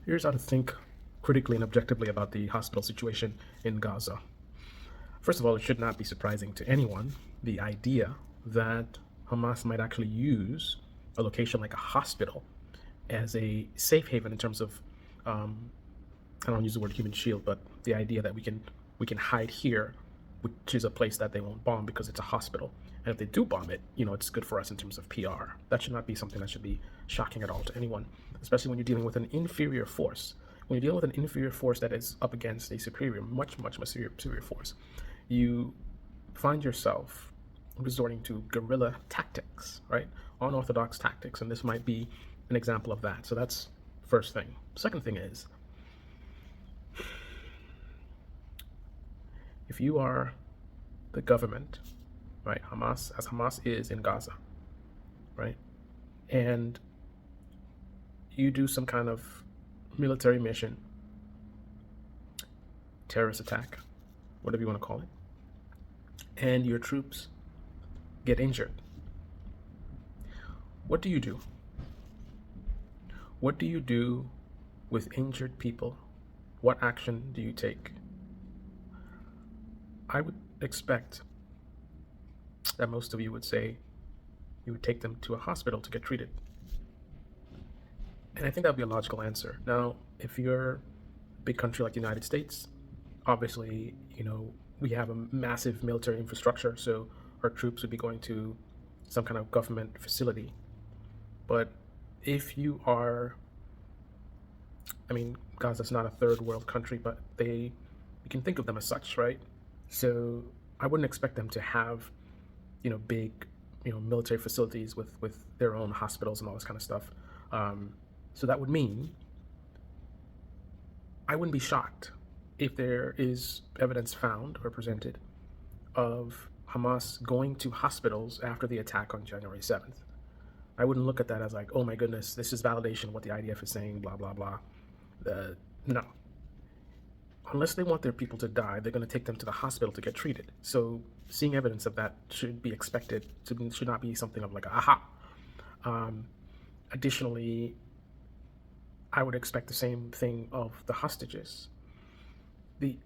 Here's how to think critically and objectively about the hospital situation in Gaza. First of all, it should not be surprising to anyone the idea that Hamas might actually use a location like a hospital as a safe haven in terms of, I don't use the word human shield, but the idea that we can hide here, which is a place that they won't bomb because it's a hospital. And if they do bomb it, it's good for us in terms of PR. That should not be something that should be shocking at all to anyone, especially when you're dealing with an inferior force. When you're dealing with an inferior force that is up against a superior, much superior force, you find yourself resorting to guerrilla tactics, right? Unorthodox tactics, and this might be an example of that. So that's first thing. Second thing is, if you are the government, right, Hamas is in Gaza, right, and you do some kind of military mission, terrorist attack, whatever you want to call it, and your troops get injured, what do you do? What do you do with injured people? What action do you take? I would expect that most of you would say you would take them to a hospital to get treated. And I think that would be a logical answer. Now, if you're a big country like the United States, obviously, we have a massive military infrastructure, so our troops would be going to some kind of government facility. But if you are, Gaza's not a third world country, but you can think of them as such, right? So I wouldn't expect them to have, big, military facilities with their own hospitals and all this kind of stuff. So that would mean I wouldn't be shocked if there is evidence found or presented of Hamas going to hospitals after the attack on January 7th. I wouldn't look at that as like, oh my goodness, this is validation of what the IDF is saying, blah, blah, blah. No. Unless they want their people to die, they're going to take them to the hospital to get treated. So seeing evidence of that should be expected, should not be something of like, aha. Additionally, I would expect the same thing of the hostages. The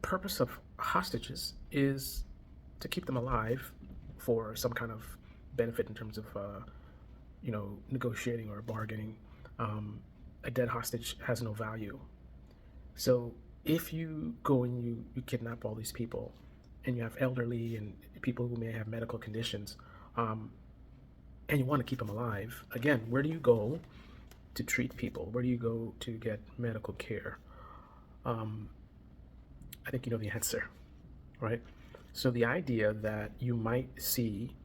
purpose of hostages is to keep them alive for some kind of benefit in terms of, negotiating or bargaining. A dead hostage has no value. So if you go and you kidnap all these people, and you have elderly and people who may have medical conditions, and you want to keep them alive, again, where do you go to treat people? Where do you go to get medical care? I think you know the answer, right? So the idea that you might see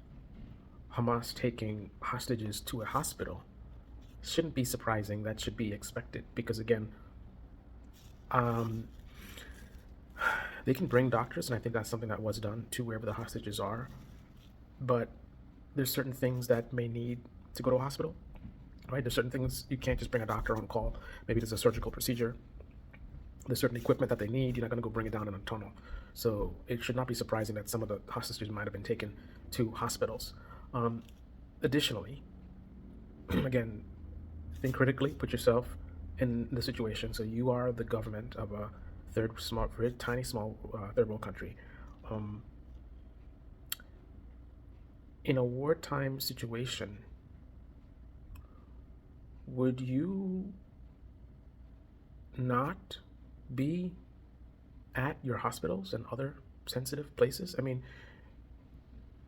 Hamas taking hostages to a hospital shouldn't be surprising. That should be expected because, again, they can bring doctors, and I think that's something that was done to wherever the hostages are. But there's certain things that may need to go to a hospital, right? There's certain things you can't just bring a doctor on call. Maybe there's a surgical procedure. There's certain equipment that they need. You're not going to go bring it down in a tunnel. So it should not be surprising that some of the hostages might have been taken to hospitals. Additionally, again, think critically, put yourself in the situation. So you are the government of a very tiny, small third world country. In a wartime situation, would you not be at your hospitals and other sensitive places?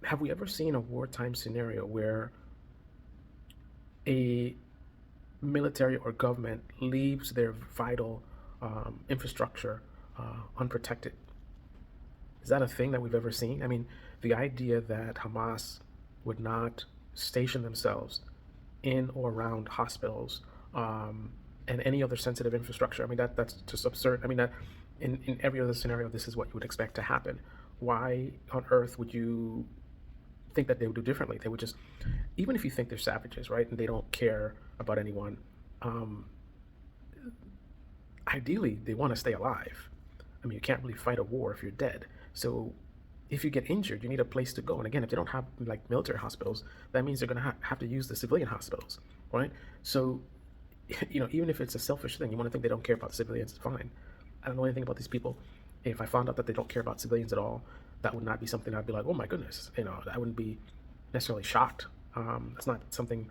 Have we ever seen a wartime scenario where a military or government leaves their vital infrastructure unprotected? Is that a thing that we've ever seen? The idea that Hamas would not station themselves in or around hospitals and any other sensitive infrastructure, that's just absurd. That in every other scenario, this is what you would expect to happen. Why on earth would you think that they would do differently? They would just, even if you think they're savages, right, and they don't care about anyone, ideally they want to stay alive. You can't really fight a war if you're dead. So if you get injured, you need a place to go. And again, if they don't have like military hospitals, that means they're going to have to use the civilian hospitals, right? So even if it's a selfish thing, you want to think they don't care about the civilians, fine. I don't know anything about these people. If I found out that they don't care about civilians at all, that would not be something I'd be like, oh my goodness, I wouldn't be necessarily shocked. That's not something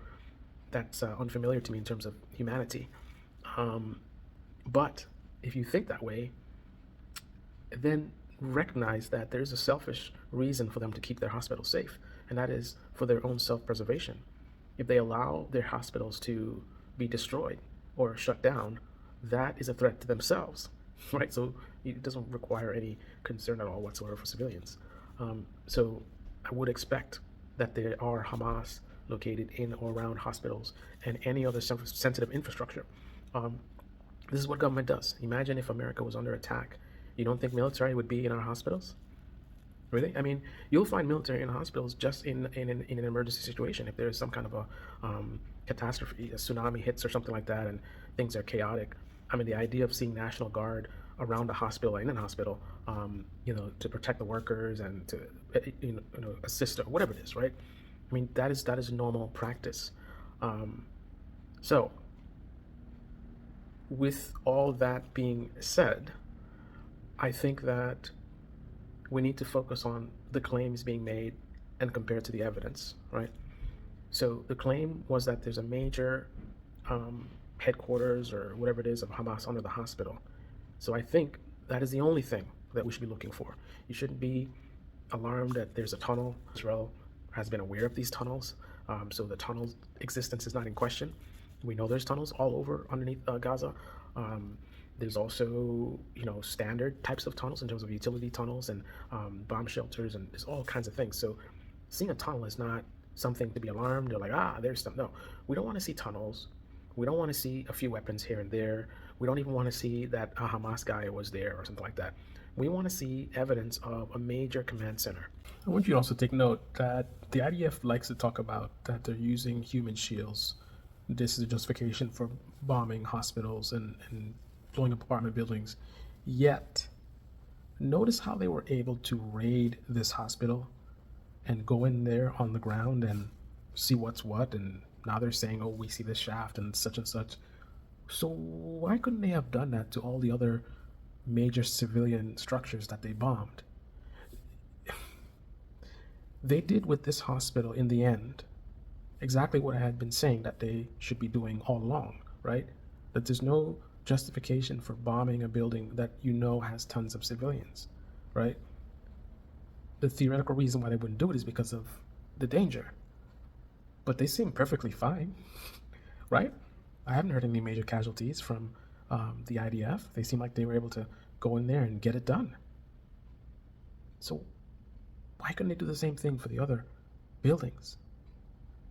that's unfamiliar to me in terms of humanity. But if you think that way, then recognize that there's a selfish reason for them to keep their hospitals safe, and that is for their own self-preservation. If they allow their hospitals to be destroyed or shut down, that is a threat to themselves, right? So it doesn't require any concern at all whatsoever for civilians. So I would expect that there are Hamas located in or around hospitals and any other sensitive infrastructure. This is what government does. Imagine if America was under attack. You don't think military would be in our hospitals? Really? I mean, you'll find military in hospitals just in an emergency situation. If there's some kind of a catastrophe, a tsunami hits or something like that, and things are chaotic. I mean, the idea of seeing National Guard around a hospital, in a hospital, to protect the workers and to assist or whatever it is, right? I mean, that is normal practice. So, with all that being said, I think that we need to focus on the claims being made and compared to the evidence, right? So the claim was that there's a major headquarters or whatever it is of Hamas under the hospital. So I think that is the only thing that we should be looking for. You shouldn't be alarmed that there's a tunnel. Israel has been aware of these tunnels, so the tunnel's existence is not in question. We know there's tunnels all over underneath Gaza. There's also, standard types of tunnels in terms of utility tunnels and bomb shelters, and there's all kinds of things. So seeing a tunnel is not something to be alarmed or like, there's some. No, we don't want to see tunnels. We don't want to see a few weapons here and there. We don't even want to see that a Hamas guy was there or something like that. We want to see evidence of a major command center. I want you to also take note that the IDF likes to talk about that they're using human shields. This is a justification for bombing hospitals and blowing up apartment buildings. Yet, notice how they were able to raid this hospital and go in there on the ground and see what's what. And now they're saying, oh, we see this shaft and such. So why couldn't they have done that to all the other major civilian structures that they bombed? They did with this hospital in the end exactly what I had been saying that they should be doing all along, right? That there's no justification for bombing a building that has tons of civilians, right? The theoretical reason why they wouldn't do it is because of the danger. But they seem perfectly fine, right? I haven't heard any major casualties from the IDF. They seem like they were able to go in there and get it done. So why couldn't they do the same thing for the other buildings?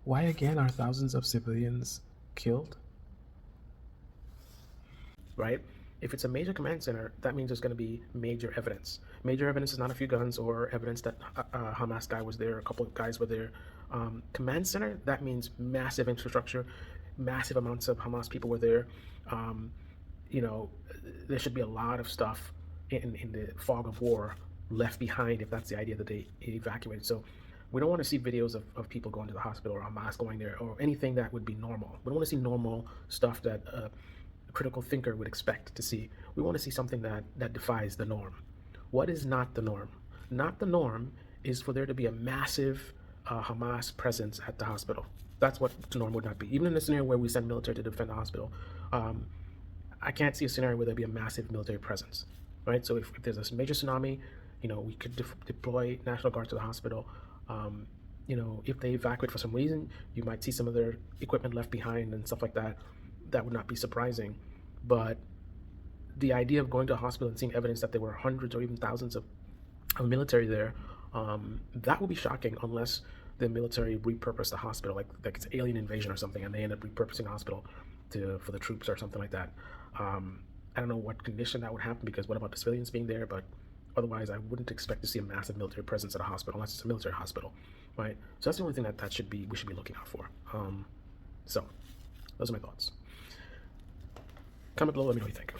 Why again are thousands of civilians killed? Right? If it's a major command center, that means there's going to be major evidence. Major evidence is not a few guns or evidence that a Hamas guy was there, a couple of guys were there. Command center, that means massive infrastructure, massive amounts of Hamas people were there. There should be a lot of stuff in the fog of war left behind if that's the idea that they evacuated. So we don't want to see videos of people going to the hospital or Hamas going there or anything that would be normal. We don't want to see normal stuff that a critical thinker would expect to see. We want to see something that defies the norm. What is not the norm? Not the norm is for there to be a massive Hamas presence at the hospital. That's what the norm would not be. Even in a scenario where we send military to defend the hospital, I can't see a scenario where there'd be a massive military presence, right? So if there's a major tsunami, we could deploy National Guard to the hospital. If they evacuate for some reason, you might see some of their equipment left behind and stuff like that. That would not be surprising. But the idea of going to a hospital and seeing evidence that there were hundreds or even thousands of military there, that would be shocking unless the military repurposed the hospital, like it's alien invasion or something, and they end up repurposing the hospital for the troops or something like that. I don't know what condition that would happen, because what about the civilians being there? But otherwise, I wouldn't expect to see a massive military presence at a hospital unless it's a military hospital, right? So that's the only thing we should be looking out for. So those are my thoughts. Comment below, let me know what you think.